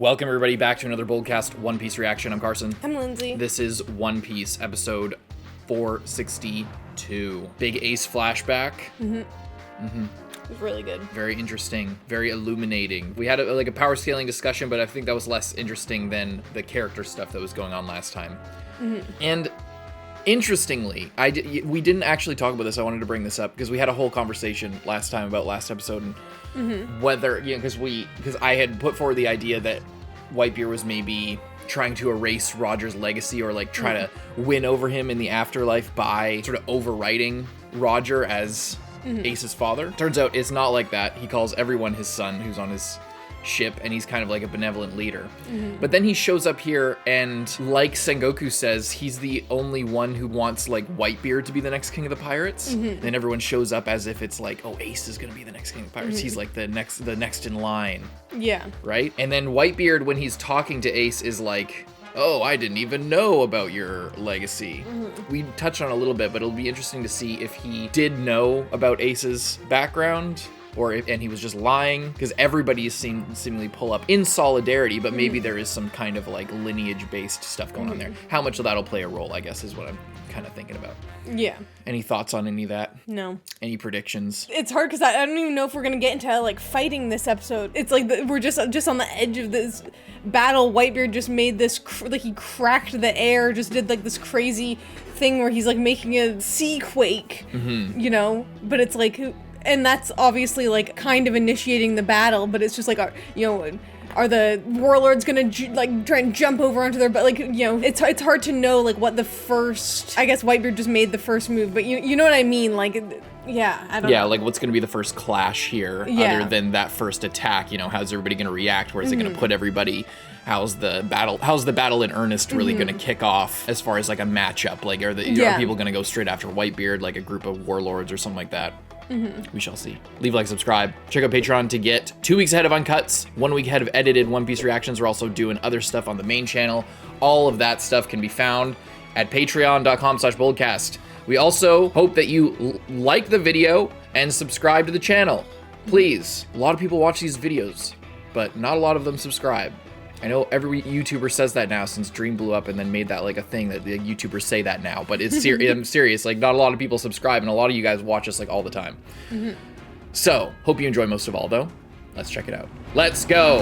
Welcome everybody back to another BOLDcast One Piece reaction. I'm Carson. I'm Lindsay. This is One Piece episode 462. Big Ace flashback. It was really good. Very interesting, very illuminating. We had a power scaling discussion, but I think that was less interesting than the character stuff that was going on last time. And interestingly, we didn't actually talk about this. I wanted to bring this up because we had a whole conversation last time about last episode and whether, because I had put forward the idea that Whitebeard was maybe trying to erase Roger's legacy or like try to win over him in the afterlife by sort of overwriting Roger as Ace's father. Turns out it's not like that. He calls everyone his son who's on his ship, and he's kind of like a benevolent leader. But then he shows up here, and like Sengoku says, he's the only one who wants like Whitebeard to be the next king of the pirates. And everyone shows up as if it's like, oh, Ace is gonna be the next king of the pirates. He's like the next in line. Yeah. Right? And then Whitebeard, when he's talking to Ace, is like, oh, I didn't even know about your legacy. We touched on it a little bit, but it'll be interesting to see if he did know about Ace's background, and he was just lying, because everybody is seemingly pull up in solidarity, but maybe there is some kind of like lineage-based stuff going on there. How much of that'll play a role, I guess, is what I'm kind of thinking about. Yeah. Any thoughts on any of that? No. Any predictions? It's hard because I don't even know if we're gonna get into like fighting this episode. It's like we're just on the edge of this battle. Whitebeard just made this like he cracked the air, just did like this crazy thing where he's like making a sea quake, you know. But it's like, and that's obviously like kind of initiating the battle. But it's just like, are the warlords gonna like try and jump over onto their, but like, it's hard to know like what the first, I guess Whitebeard just made the first move, but you know what I mean, like, yeah, I don't know. Like what's gonna be the first clash here, other than that first attack? How's everybody gonna react? Where's it gonna put everybody? How's the battle in earnest really gonna kick off as far as like a matchup? Like, are people gonna go straight after Whitebeard, like a group of warlords or something like that? We shall see. Leave a like, subscribe. Check out Patreon to get 2 weeks ahead of uncuts, 1 week ahead of edited One Piece reactions. We're also doing other stuff on the main channel. All of that stuff can be found at patreon.com/boldcast. We also hope that you like the video and subscribe to the channel. Please. A lot of people watch these videos, but not a lot of them subscribe. I know every YouTuber says that now since Dream blew up and then made that like a thing that the YouTubers say that now, but it's I'm serious. Like, not a lot of people subscribe, and a lot of you guys watch us like all the time. So, hope you enjoy most of all, though. Let's check it out. Let's go.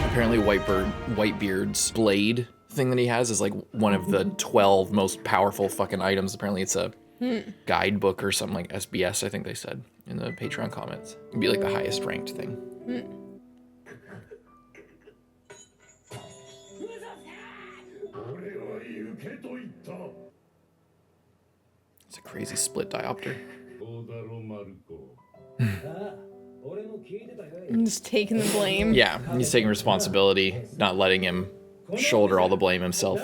Apparently Whitebeard's blade thing that he has is like one of the 12 most powerful fucking items. Apparently it's a guidebook or something, like SBS, I think they said in the Patreon comments. It'd be like the highest ranked thing. It's a crazy split diopter. I'm just taking the blame. Yeah, he's taking responsibility, not letting him shoulder all the blame himself.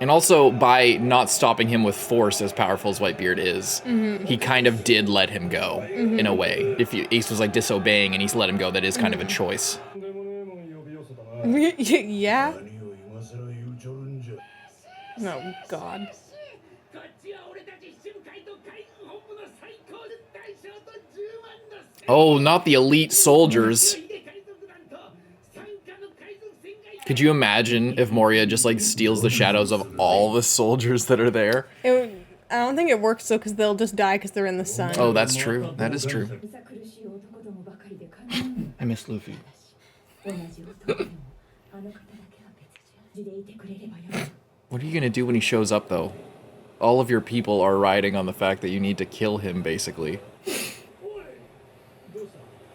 And also, by not stopping him with force, as powerful as Whitebeard is, he kind of did let him go, in a way. If Ace was like disobeying and he's let him go, that is kind of a choice. Yeah. Oh, God. Oh, not the elite soldiers. Could you imagine if Moria just like steals the shadows of all the soldiers that are there? I don't think it works though, because they'll just die because they're in the sun. Oh, that's true. That is true. I miss Luffy. What are you gonna do when he shows up, though? All of your people are riding on the fact that you need to kill him, basically.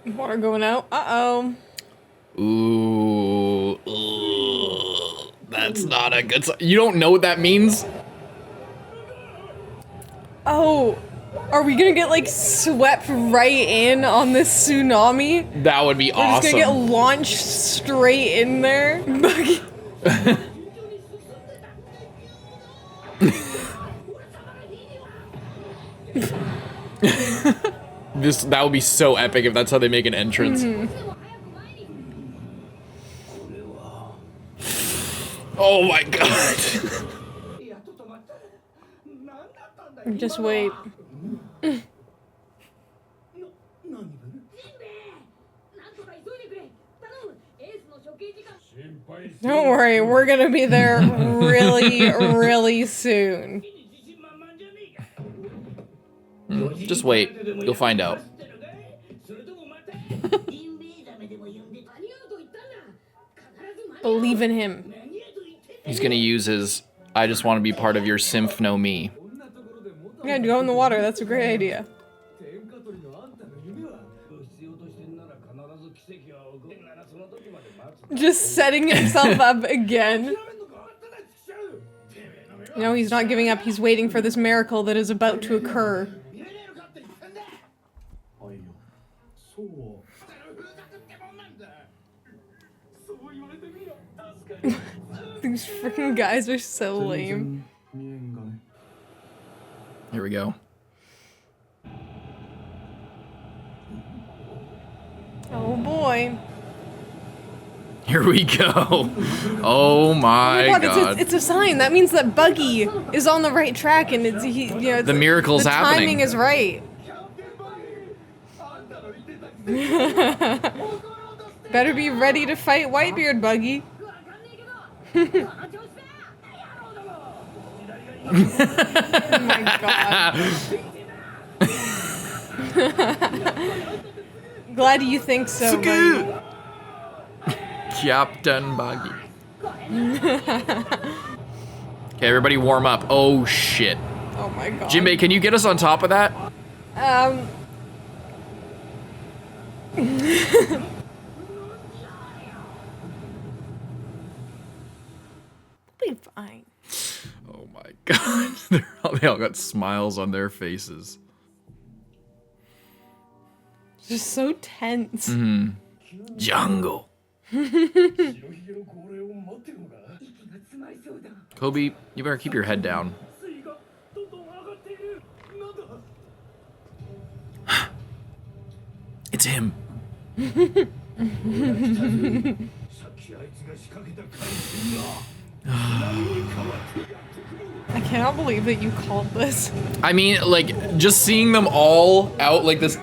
Water going out. Uh-oh. Ooh, that's not a good sign. You don't know what that means? Oh, are we gonna get like swept right in on this tsunami? That would be awesome. We're just gonna get launched straight in there. Buggy. That would be so epic if that's how they make an entrance. Oh my god. Just wait. Don't worry, we're gonna be there really, really soon. Just wait. You'll find out. Believe in him. He's gonna use his I just want to be part of your symph me. Yeah, go in the water. That's a great idea. Just setting himself up again. No, he's not giving up. He's waiting for this miracle that is about to occur. These freaking guys are so lame. Here we go. Oh boy. Here we go. Oh my god. It's a sign. That means that Buggy is on the right track and the miracle's happening. The timing is right. Better be ready to fight Whitebeard, Buggy. Oh my god. Glad you think so, Buggy. Captain Buggy. Okay, everybody warm up. Oh shit. Oh my god. Jinbei, can you get us on top of that? Be fine. Oh my god. They all got smiles on their faces. Just so tense. Jungle. Kobe, you better keep your head down. It's him. I cannot believe that you called this. I mean, like, just seeing them all out, like this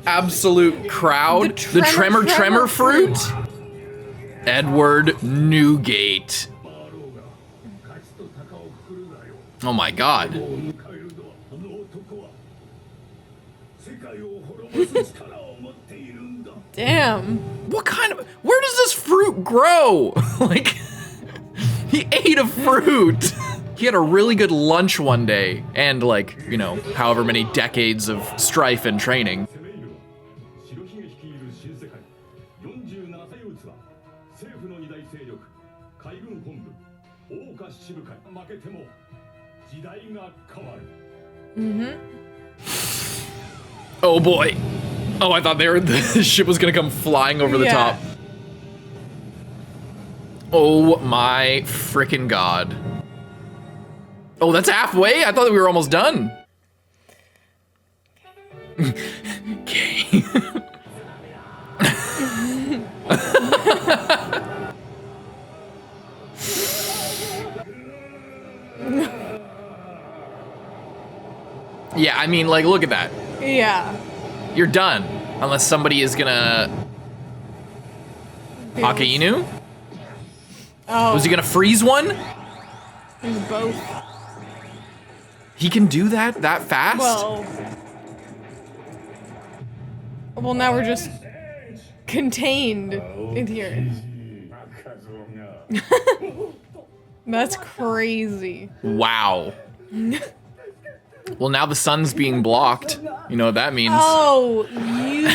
absolute crowd. The tremor fruit. Edward Newgate. Oh my god. Damn. What kind of... Where does this fruit grow? Like, he ate a fruit. He had a really good lunch one day. And like, you know, however many decades of strife and training. Oh boy. Oh, I thought the ship was gonna come flying over the top. Oh my frickin' god. Oh, that's halfway? I thought that we were almost done. Okay. Yeah, I mean, like, look at that. Yeah. You're done. Unless somebody is gonna... Akainu? Oh. Was he gonna freeze one? He's both. He can do that fast? Well, now we're just contained in here. That's crazy. Wow. Well, now the sun's being blocked. You know what that means. Oh, you.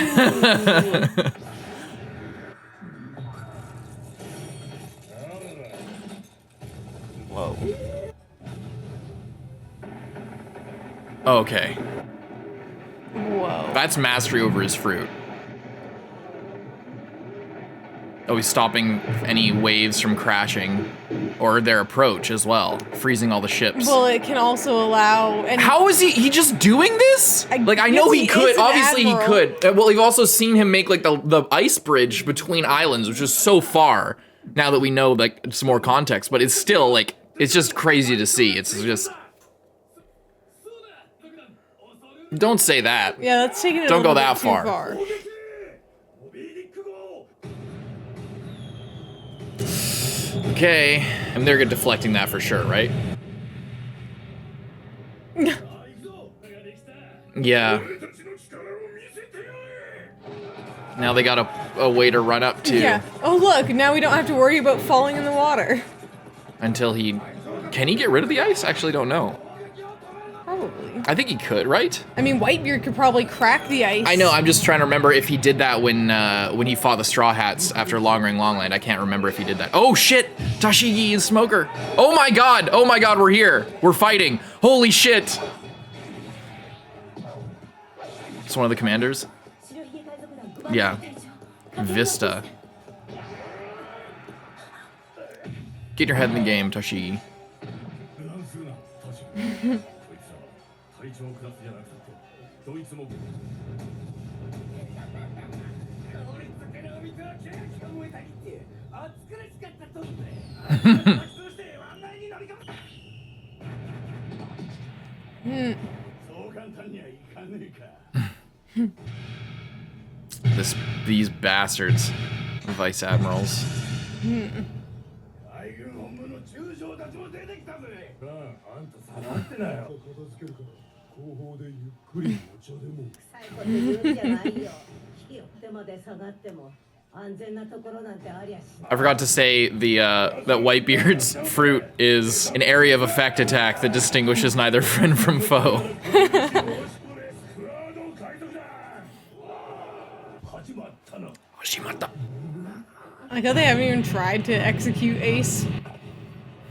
Whoa. Okay. Whoa. That's mastery over his fruit. Oh, he's stopping any waves from crashing. Or their approach as well. Freezing all the ships. Well, it can also allow... How is he just doing this? I know he could. Obviously he could. Well, you've also seen him make like the ice bridge between islands, which is so far. now that we know like some more context, but it's still like, it's just crazy to see. It's just, don't say that. Yeah, that's taking it Don't a go little that bit too far. Okay, and they're good deflecting that for sure, right? Yeah. Now they got a way to run up to. Yeah. Oh look, now we don't have to worry about falling in the water. Until he, can he get rid of the ice? I actually don't know. Probably. I think he could, right? I mean, Whitebeard could probably crack the ice. I know, I'm just trying to remember if he did that when he fought the Straw Hats after Long Ring Longland. I can't remember if he did that. Oh shit! Tashigi and Smoker! Oh my god, we're here! We're fighting! Holy shit! It's one of the commanders? Yeah. Vista. Get your head in the game, Tashigi. These bastards, vice admirals. I forgot to say that Whitebeard's fruit is an area of effect attack that distinguishes neither friend from foe. Like how they haven't even tried to execute Ace.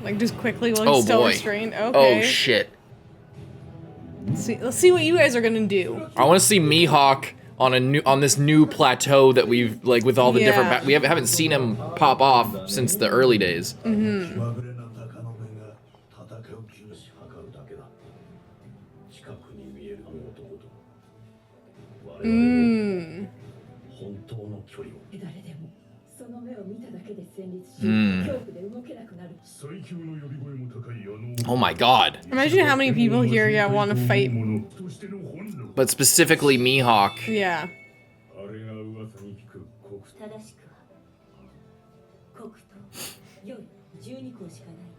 Like just quickly while he's still restrained. Okay. Oh shit. Let's see what you guys are gonna do. I want to see MIHAWK on this new plateau that we've like with all the different. We haven't seen him pop off since the early days. Oh my god. Imagine how many people here want to fight. But specifically MIHAWK. Yeah.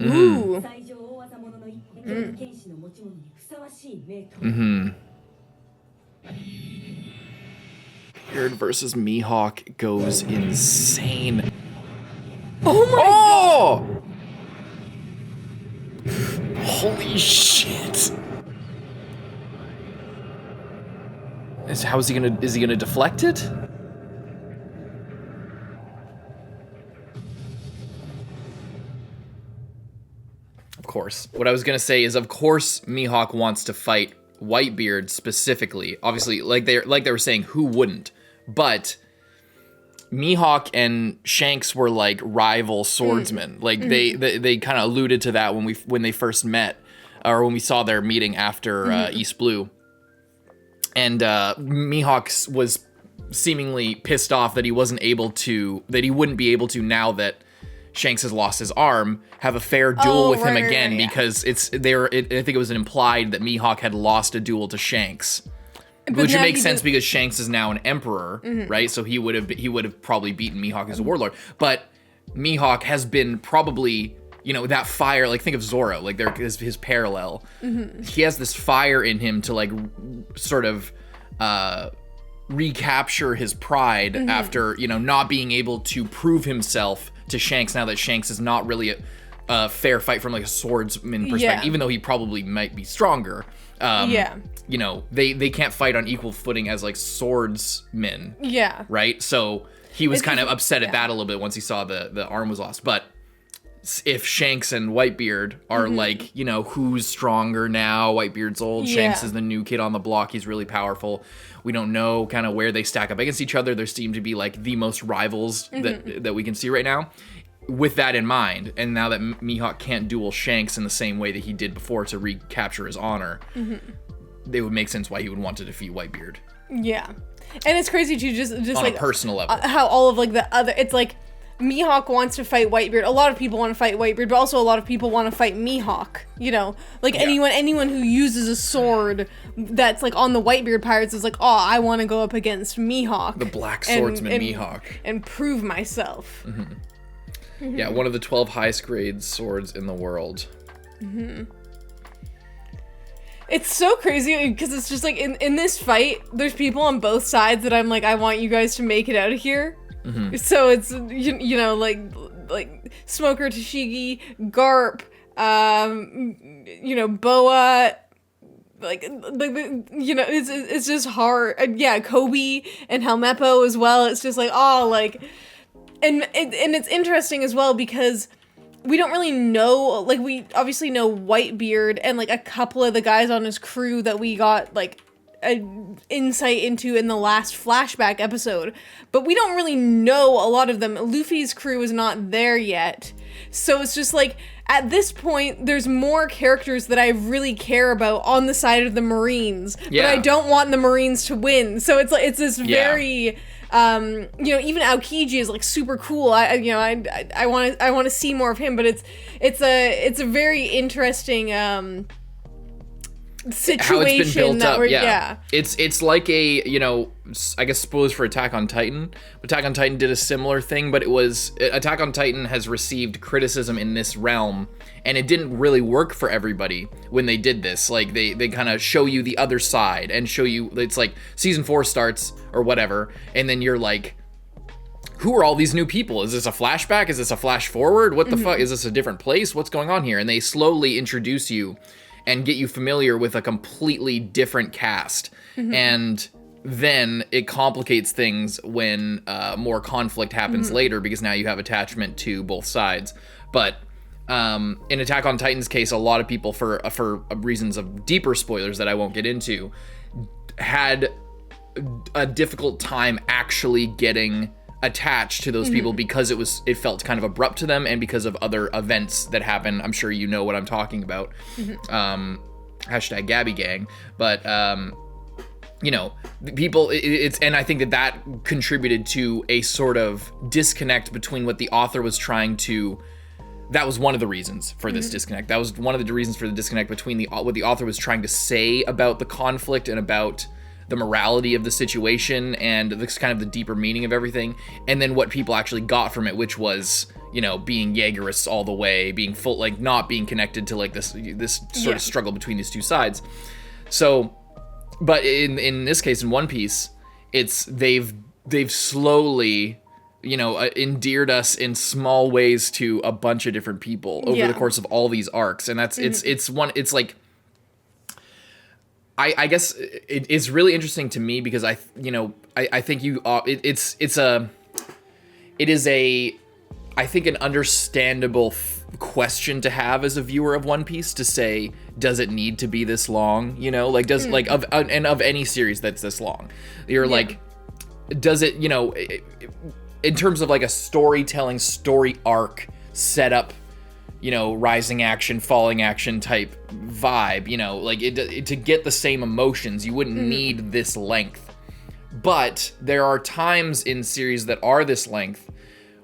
Ooh. Beard versus MIHAWK goes insane. Oh my god! Holy shit! Is he gonna deflect it? Of course. What I was gonna say is, of course, MIHAWK wants to fight Whitebeard specifically. Obviously, like they were saying, who wouldn't? But MIHAWK and Shanks were like rival swordsmen. Like they kind of alluded to that when they first met, or when we saw their meeting after East Blue. And MIHAWK was seemingly pissed off that he wouldn't be able to, now that Shanks has lost his arm, have a fair duel with him again, because I think it was implied that MIHAWK had lost a duel to Shanks. Which would make sense because Shanks is now an emperor, right? So he would have probably beaten MIHAWK as a warlord. But MIHAWK has been probably, that fire, like think of Zoro, like his parallel. He has this fire in him to like sort of recapture his pride after, not being able to prove himself to Shanks, now that Shanks is not really a fair fight from like a swordsman perspective, even though he probably might be stronger. They can't fight on equal footing as like swordsmen. Yeah. Right? So he was kind of upset at that a little bit once he saw the arm was lost. But if Shanks and Whitebeard are like, who's stronger now? Whitebeard's old. Shanks is the new kid on the block. He's really powerful. We don't know kind of where they stack up against each other. There seem to be like the most rivals that we can see right now. With that in mind, and now that MIHAWK can't duel Shanks in the same way that he did before to recapture his honor, it would make sense why he would want to defeat Whitebeard. Yeah. And it's crazy too, just on like a personal level. How all of like the other, it's like MIHAWK wants to fight Whitebeard. A lot of people want to fight Whitebeard, but also a lot of people want to fight MIHAWK. You know, like anyone who uses a sword that's like on the Whitebeard pirates is like, oh, I want to go up against MIHAWK, the black swordsman MIHAWK, and prove myself. Yeah, one of the 12 highest grade swords in the world. It's so crazy because it's just like in this fight, there's people on both sides that I'm like, I want you guys to make it out of here. So it's you know like Smoker, Tashigi, Garp, you know, Boa, like you know, it's just hard. Yeah, Kobe and Helmeppo as well. It's just like, oh, like, and it's interesting as well because we don't really know, like, we obviously know Whitebeard and like a couple of the guys on his crew that we got like an insight into in the last flashback episode, but we don't really know a lot of them. Luffy's crew is not there yet, so it's just like at this point there's more characters that I really care about on the side of the Marines, but I don't want the Marines to win. So it's like it's this very you know, even Aokiji is like super cool. I want to see more of him, but it's a very interesting situation how it's been built that up. It's like a, you know, I guess spoilers for Attack on Titan. Attack on Titan did a similar thing, but Attack on Titan has received criticism in this realm, and it didn't really work for everybody when they did this. Like they kind of show you the other side and show you, it's like season 4 starts or whatever, and then you're like, who are all these new people? Is this a flashback? Is this a flash forward? What the fuck? Is this a different place? What's going on here? And they slowly introduce you and get you familiar with a completely different cast. And then it complicates things when more conflict happens later, because now you have attachment to both sides. But in Attack on Titan's case, a lot of people, for reasons of deeper spoilers that I won't get into, had a difficult time actually getting attached to those people because it felt kind of abrupt to them, and because of other events that happen. I'm sure you know what I'm talking about. Hashtag Gabby Gang. But you know, people, it's, and I think that contributed to a sort of disconnect between what the author was trying to. That was one of the reasons for this disconnect. That was one of the reasons for the disconnect between what the author was trying to say about the conflict and about the morality of the situation and this kind of the deeper meaning of everything, and then what people actually got from it, which was, you know, being Jaegerists all the way, being full, like not being connected to like this sort of struggle between these two sides. So, but in this case, in One Piece, it's they've slowly, you know, endeared us in small ways to a bunch of different people over the course of all these arcs, and that's it's like. I guess it's really interesting to me because I think it is I think an understandable question to have as a viewer of One Piece, to say, does it need to be this long? You know, like does like of any series that's this long, you're like, does it, you know, in terms of like a storytelling story arc setup, you know, rising action, falling action type vibe, you know, like to get the same emotions, you wouldn't need this length. But there are times in series that are this length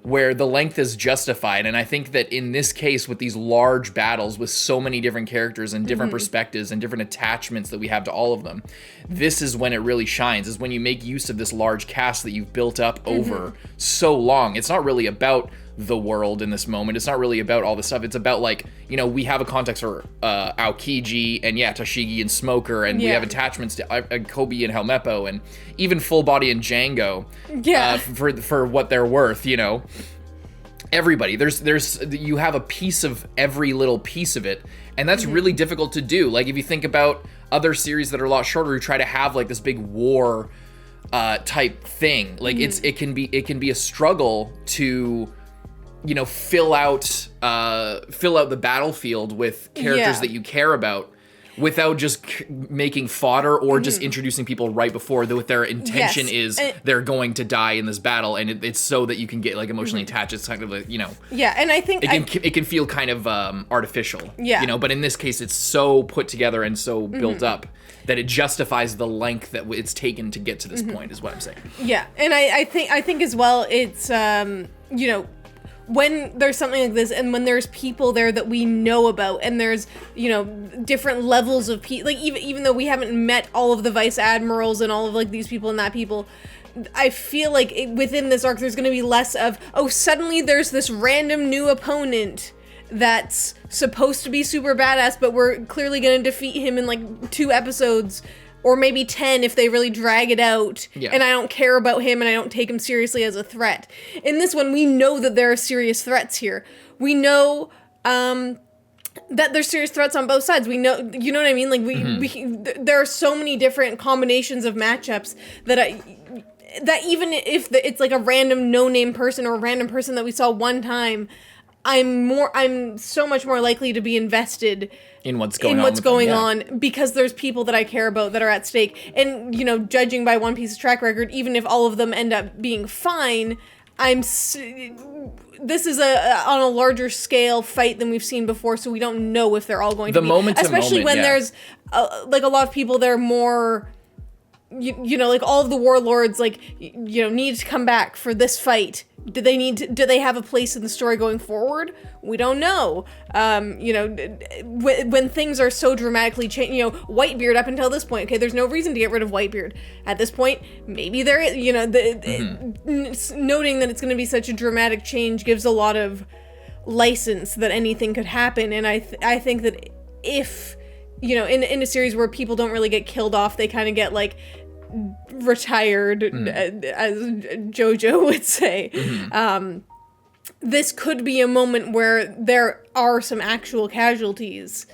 where the length is justified. And I think that in this case, with these large battles with so many different characters and different perspectives and different attachments that we have to all of them, this is when it really shines, is when you make use of this large cast that you've built up over so long. It's not really about the world in this moment. It's not really about all this stuff. It's about, like, you know, we have a context for Aokiji and Tashigi and Smoker, and we have attachments to Kobe and Helmeppo, and even Full Body and Django for what they're worth, you know. Everybody, there's you have a piece of every little piece of it, and that's really difficult to do. Like, if you think about other series that are a lot shorter who try to have like this big war type thing, like it can be a struggle to, you know, fill out the battlefield with characters that you care about without just making fodder or just introducing people right before with their intention is they're going to die in this battle, and it's so that you can get like emotionally attached. It's kind of like, you know, and I think it can feel kind of artificial, you know, but in this case it's so put together and so built up that it justifies the length that it's taken to get to this point, is what I'm saying. And I think as well, it's you know, when there's something like this, and when there's people there that we know about, and there's, you know, different levels of people, like, even though we haven't met all of the vice admirals and all of, like, these people and that people, I feel like within this arc there's going to be less of, oh, suddenly there's this random new opponent that's supposed to be super badass, but we're clearly going to defeat him in, like, 2 episodes, or maybe 10 if they really drag it out, and I don't care about him and I don't take him seriously as a threat. In this one, we know that there are serious threats here. We know that there's serious threats on both sides. We know, you know what I mean? Like, there are so many different combinations of matchups that even if it's like a random no-name person or a random person that we saw one time, I'm so much more likely to be invested in what's going on because there's people that I care about that are at stake. And, you know, judging by One Piece's track record, even if all of them end up being fine, this is on a larger scale fight than we've seen before, so we don't know if they're all going to be. Especially when there's like a lot of people that are more, you know, like all of the warlords, like, you know, need to come back for this fight. Do they have a place in the story going forward? We don't know. You know, when things are so dramatically changed, you know, Whitebeard up until this point, okay, there's no reason to get rid of Whitebeard. At this point, maybe there is, you know, noting that it's going to be such a dramatic change gives a lot of license that anything could happen. And I think that if, you know, in a series where people don't really get killed off, they kind of get, like, retired, as JoJo would say. This could be a moment where there are some actual casualties,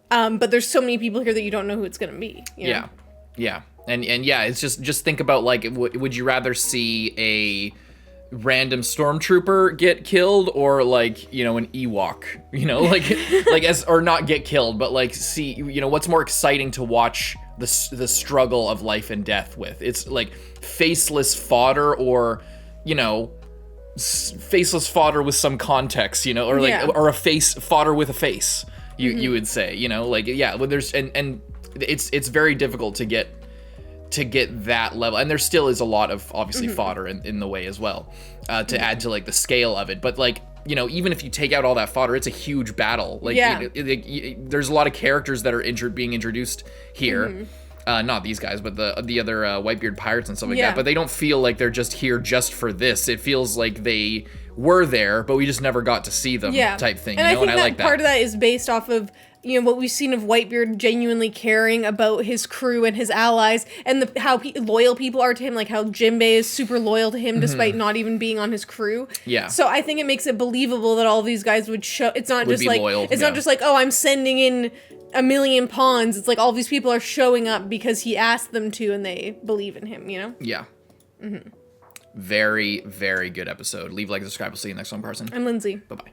but there's so many people here that you don't know who it's going to be. You know? Yeah. And yeah, it's just think about, like, would you rather see a random stormtrooper get killed, or, like, you know, an Ewok, you know, like or not get killed, but, like, see, you know, what's more exciting to watch the struggle of life and death with? It's like faceless fodder, or, you know, faceless fodder with some context, you know, or like, or a face fodder with a face, you would say, you know, like, yeah, when there's, and it's very difficult to get that level, and there still is a lot of obviously fodder in the way as well, to add to, like, the scale of it. But, like, you know, even if you take out all that fodder, it's a huge battle. Like, there's a lot of characters that are being introduced here. Not these guys, but the other Whitebeard pirates and stuff like that. But they don't feel like they're just here just for this. It feels like they were there, but we just never got to see them, type thing. And you know? I think I like that. Part of that is based off of, you know, what we've seen of Whitebeard genuinely caring about his crew and his allies, and how loyal people are to him, like how Jinbei is super loyal to him despite not even being on his crew. Yeah. So I think it makes it believable that all of these guys would show. It's not just like loyal. It's not just like, oh, I'm sending in a million pawns. It's like all these people are showing up because he asked them to, and they believe in him. You know. Yeah. Very, very good episode. Leave, like, subscribe. We'll see you next one, Parson. I'm Lindsay. Bye-bye.